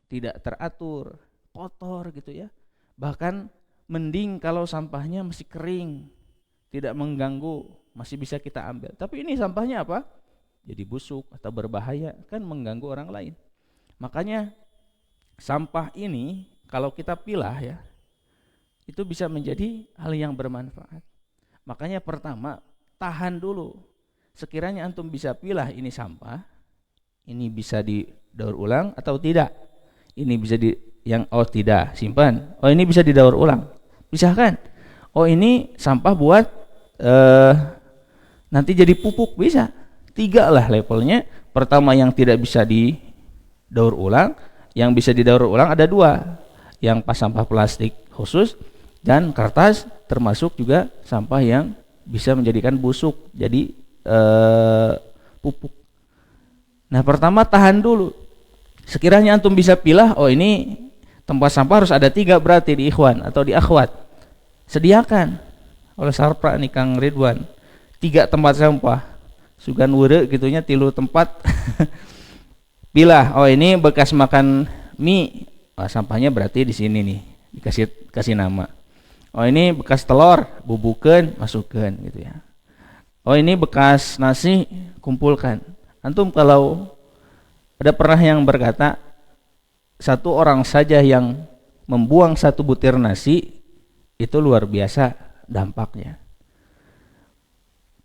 tidak teratur, kotor gitu ya. Bahkan mending kalau sampahnya masih kering, tidak mengganggu, masih bisa kita ambil. Tapi ini sampahnya apa? Jadi busuk atau berbahaya, kan mengganggu orang lain. Makanya sampah ini kalau kita pilah ya, itu bisa menjadi hal yang bermanfaat. Makanya pertama, tahan dulu. Sekiranya antum bisa pilah ini sampah, ini bisa didaur ulang atau tidak. Ini bisa oh tidak, simpan. Oh ini bisa didaur ulang. Pisahkan. Oh ini sampah buat nanti jadi pupuk, bisa. 3 lah levelnya. Pertama yang tidak bisa didaur ulang, yang bisa didaur ulang ada 2. Yang pas sampah plastik khusus dan kertas, termasuk juga sampah yang bisa menjadikan busuk jadi pupuk. Nah pertama tahan dulu. Sekiranya antum bisa pilah, oh ini tempat sampah harus ada 3 berarti di ikhwan atau di akhwat. Sediakan oleh Sarpra nih Kang Ridwan 3 tempat sampah. Sugan wure gitunya 3 tempat. Pilah, oh ini bekas makan mie, sampahnya berarti di sini nih, kasih nama. Oh ini bekas telur, bubukan, masukkan gitu ya. Oh ini bekas nasi, kumpulkan. Antum kalau ada pernah yang berkata, 1 orang saja yang membuang 1 butir nasi itu luar biasa dampaknya.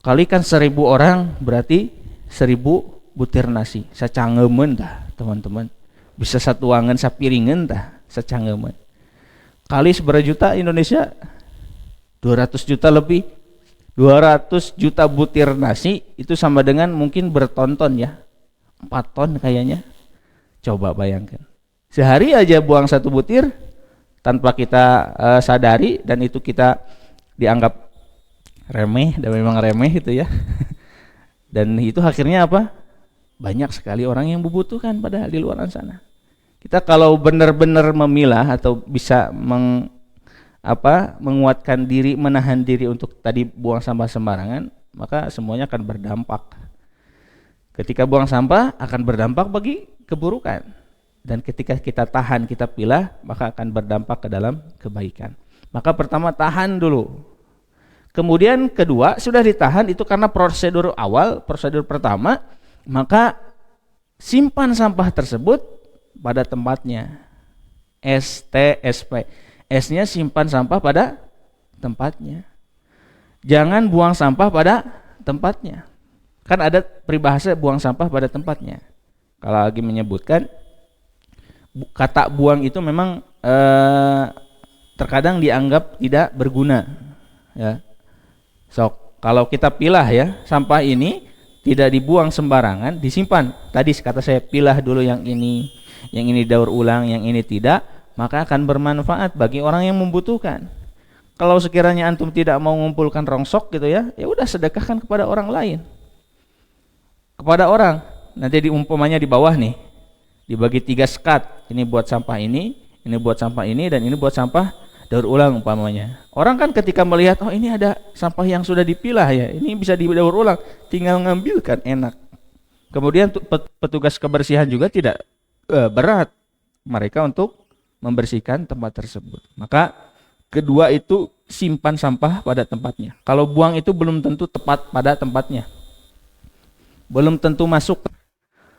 Kalikan 1000 orang berarti 1000 butir nasi. Sacangeumeun tah teman-teman. Bisa satuangan sapiringan tah sacangeumeun. Kali seberapa juta Indonesia? 200 juta lebih. 200 juta butir nasi itu sama dengan mungkin bertonton ya. 4 ton kayaknya. Coba bayangkan. Sehari aja buang 1 butir tanpa kita sadari, dan itu kita dianggap remeh, dan memang remeh itu ya. Dan itu akhirnya apa? Banyak sekali orang yang membutuhkan padahal di luar sana. Kita kalau benar-benar memilah atau bisa menguatkan diri, menahan diri untuk tadi buang sampah sembarangan, maka semuanya akan berdampak. Ketika buang sampah akan berdampak bagi keburukan, dan ketika kita tahan, kita pilah, maka akan berdampak ke dalam kebaikan. Maka pertama tahan dulu. Kemudian kedua, sudah ditahan itu karena prosedur awal, prosedur pertama, maka simpan sampah tersebut pada tempatnya. STSP. S-nya simpan sampah pada tempatnya. Jangan buang sampah pada tempatnya. Kan ada peribahasa buang sampah pada tempatnya. Kalau lagi menyebutkan kata buang itu memang terkadang dianggap tidak berguna ya. Kalau kita pilah ya, sampah ini tidak dibuang sembarangan, disimpan. Tadi kata saya pilah dulu yang ini daur ulang, yang ini tidak, maka akan bermanfaat bagi orang yang membutuhkan. Kalau sekiranya antum tidak mau mengumpulkan rongsok gitu ya, ya udah sedekahkan kepada orang lain. Kepada orang, nanti umpamanya di bawah nih, dibagi 3 sekat. Ini buat sampah ini buat sampah ini, dan ini buat sampah daur ulang umpamanya. Orang kan ketika melihat, oh ini ada sampah yang sudah dipilah ya, ini bisa didaur ulang, tinggal ngambil kan enak. Kemudian petugas kebersihan juga tidak berat mereka untuk membersihkan tempat tersebut. Maka kedua itu simpan sampah pada tempatnya. Kalau buang itu belum tentu tepat pada tempatnya, belum tentu masuk.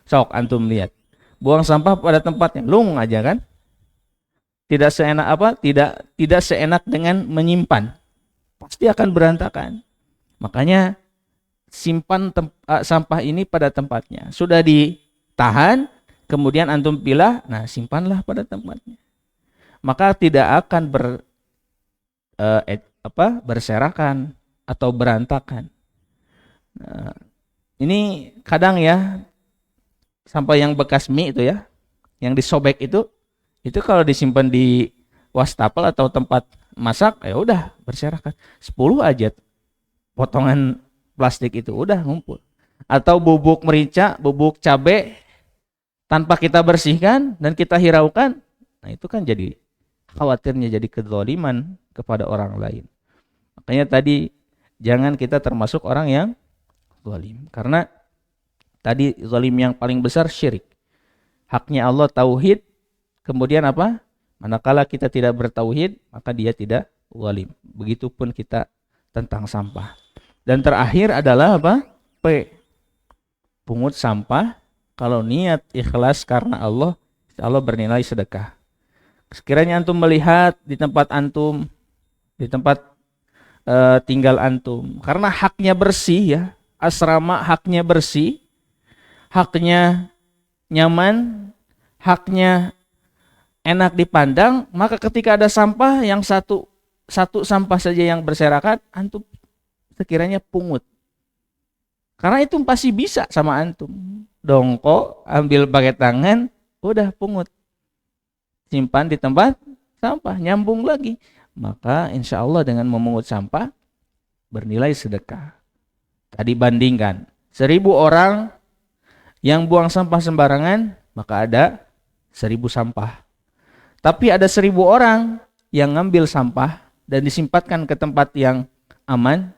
Sok antum lihat, buang sampah pada tempatnya, lung aja kan, tidak seenak tidak seenak dengan menyimpan, pasti akan berantakan. Makanya simpan sampah ini pada tempatnya. Sudah ditahan, kemudian antum pilah, nah simpanlah pada tempatnya. Maka tidak akan berserakan atau berantakan. Nah, ini kadang ya, sampah yang bekas mie itu ya, yang disobek itu kalau disimpan di wastafel atau tempat masak, ya udah berserakan. 10 aja potongan plastik itu udah ngumpul. Atau bubuk merica, bubuk cabai tanpa kita bersihkan dan kita hiraukan, nah itu kan jadi khawatirnya jadi kezaliman kepada orang lain. Makanya tadi jangan kita termasuk orang yang zalim, karena tadi zalim yang paling besar syirik. Haknya Allah tauhid, Kemudian apa? Manakala kita tidak bertauhid, maka dia tidak zalim. Begitupun kita tentang sampah. Dan terakhir adalah apa? P. Pungut sampah. Kalau niat ikhlas karena Allah, insya Allah bernilai sedekah. Sekiranya antum melihat di tempat antum, di tempat tinggal antum, karena haknya bersih ya, asrama haknya bersih, haknya nyaman, haknya enak dipandang, maka ketika ada sampah yang satu sampah saja yang berserakan, antum sekiranya pungut. Karena itu pasti bisa sama antum. Dongkok, ambil pakai tangan, udah pungut. Simpan di tempat sampah, nyambung lagi. Maka insya Allah dengan memungut sampah bernilai sedekah. Tadi bandingkan 1000 orang yang buang sampah sembarangan, maka ada 1000 sampah. Tapi ada 1000 orang yang ngambil sampah dan disimpatkan ke tempat yang aman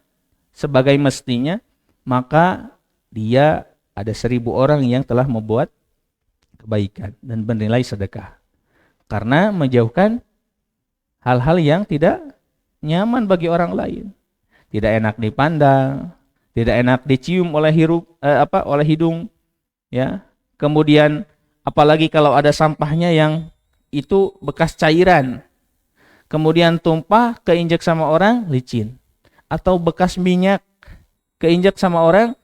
sebagai mestinya, maka dia ada 1000 orang yang telah membuat kebaikan dan bernilai sedekah. Karena menjauhkan hal-hal yang tidak nyaman bagi orang lain, tidak enak dipandang, tidak enak dicium oleh oleh hidung, ya. Kemudian apalagi kalau ada sampahnya yang itu bekas cairan, kemudian tumpah keinjak sama orang licin, atau bekas minyak keinjak sama orang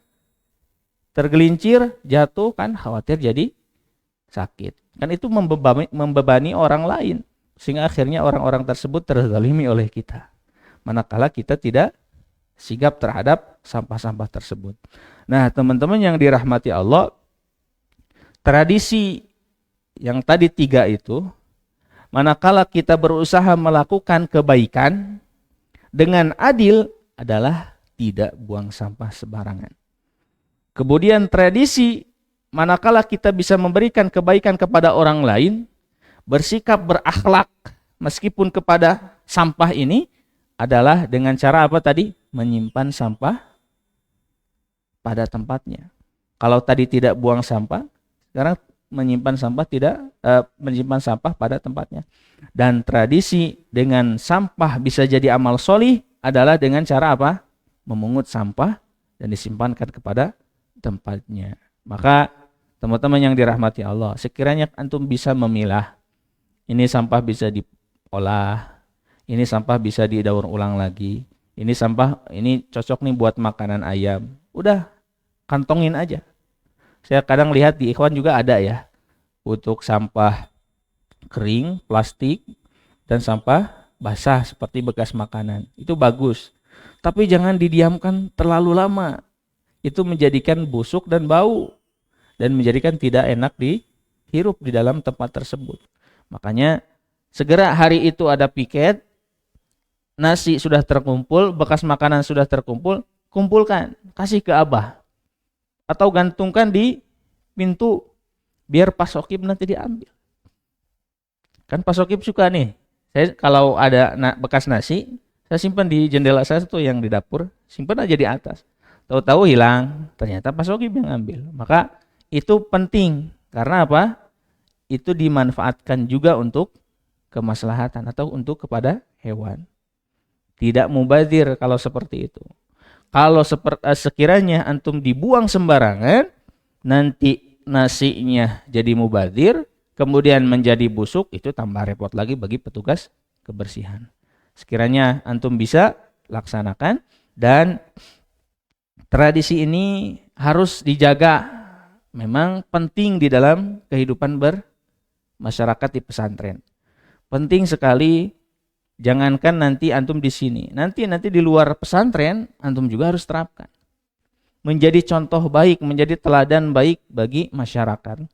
tergelincir jatuh, kan khawatir jadi sakit, kan itu membebani orang lain. Sehingga akhirnya orang-orang tersebut terzalimi oleh kita. Manakala kita tidak sigap terhadap sampah-sampah tersebut. Nah, teman-teman yang dirahmati Allah, tradisi yang tadi 3 itu, manakala kita berusaha melakukan kebaikan dengan adil adalah tidak buang sampah sembarangan. Kemudian tradisi manakala kita bisa memberikan kebaikan kepada orang lain, bersikap berakhlak meskipun kepada sampah ini adalah dengan cara apa tadi? Menyimpan sampah pada tempatnya. Kalau tadi tidak buang sampah, sekarang menyimpan sampah pada tempatnya. Dan tradisi dengan sampah bisa jadi amal solih adalah dengan cara apa? Memungut sampah dan disimpankan kepada tempatnya. Maka teman-teman yang dirahmati Allah, sekiranya antum bisa memilah, ini sampah bisa diolah, ini sampah bisa didaur ulang lagi, ini sampah ini cocok nih buat makanan ayam, udah kantongin aja. Saya kadang lihat di ikhwan juga ada ya, untuk sampah kering, plastik, dan sampah basah seperti bekas makanan. Itu bagus, tapi jangan didiamkan terlalu lama. Itu menjadikan busuk dan bau, dan menjadikan tidak enak dihirup di dalam tempat tersebut. Makanya segera hari itu ada piket, nasi sudah terkumpul, bekas makanan sudah terkumpul, kumpulkan, kasih ke abah. Atau gantungkan di pintu, biar Pak Sokib nanti diambil. Kan Pak Sokib suka nih, saya kalau ada bekas nasi, saya simpan di jendela saya tuh yang di dapur, simpan aja di atas. Tahu-tahu hilang, ternyata Pak Sokib yang ambil. Maka itu penting, karena apa? Itu dimanfaatkan juga untuk kemaslahatan atau untuk kepada hewan. Tidak mubazir kalau seperti itu. Kalau sekiranya antum dibuang sembarangan, nanti nasinya jadi mubazir, kemudian menjadi busuk, itu tambah repot lagi bagi petugas kebersihan. Sekiranya antum bisa laksanakan, dan tradisi ini harus dijaga. Memang penting di dalam kehidupan masyarakat di pesantren. Penting sekali, jangankan nanti antum di sini, nanti di luar pesantren antum juga harus terapkan. Menjadi contoh baik, menjadi teladan baik bagi masyarakat.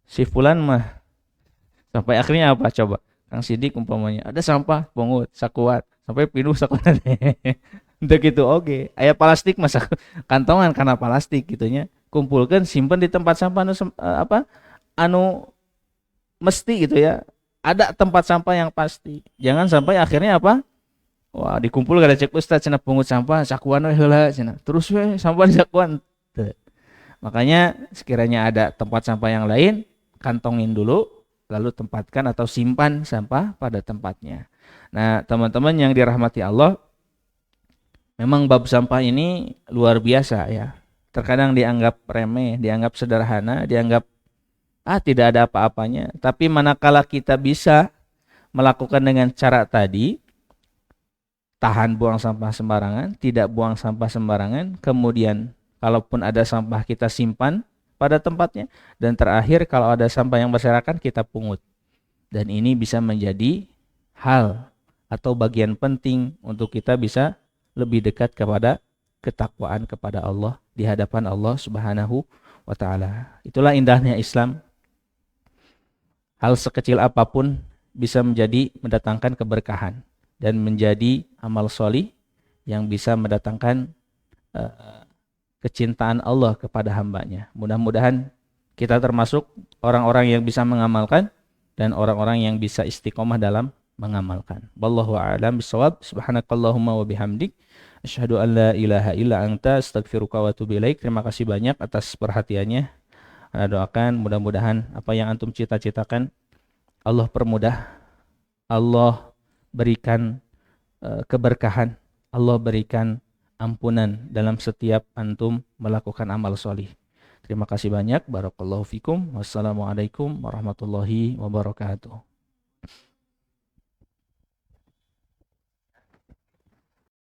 Si fulan mah sampai akhirnya apa coba? Kang Sidik umpamanya, ada sampah pungut sakuat, sampai pinuh sakuat. Untuk itu oke. Aya plastik masa kantongan karena plastik gitunya. Kumpulkan, simpan di tempat sampah anu mesti gitu ya. Ada tempat sampah yang pasti. Jangan sampai akhirnya apa? Wah, dikumpul kada cek ustaz cenah pungut sampah sakuan we heula cenah. Terus we sampah di sakuan. Makanya sekiranya ada tempat sampah yang lain, kantongin dulu, lalu tempatkan atau simpan sampah pada tempatnya. Nah, teman-teman yang dirahmati Allah, memang bab sampah ini luar biasa ya. Terkadang dianggap remeh, dianggap sederhana, dianggap tidak ada apa-apanya. Tapi manakala kita bisa melakukan dengan cara tadi, tahan buang sampah sembarangan, tidak buang sampah sembarangan, kemudian kalaupun ada sampah kita simpan pada tempatnya, dan terakhir kalau ada sampah yang berserakan kita pungut. Dan ini bisa menjadi hal atau bagian penting untuk kita bisa lebih dekat kepada ketakwaan kepada Allah di hadapan Allah Subhanahu wa taala. Itulah indahnya Islam. Hal sekecil apapun bisa mendatangkan keberkahan dan menjadi amal solih yang bisa mendatangkan kecintaan Allah kepada hambanya. Mudah-mudahan kita termasuk orang-orang yang bisa mengamalkan dan orang-orang yang bisa istiqomah dalam mengamalkan. Wallahu a'lam bishawab. Subhanakallahumma wa bihamdik, asyhadu an la ilaha illa anta, astaghfiruka wa atubu ilaik. Terima kasih banyak atas perhatiannya. Ana doakan mudah-mudahan apa yang antum cita-citakan Allah permudah, Allah berikan keberkahan, Allah berikan ampunan dalam setiap antum melakukan amal solih. Terima kasih banyak. Barakallahu fikum. Wassalamualaikum warahmatullahi wabarakatuh.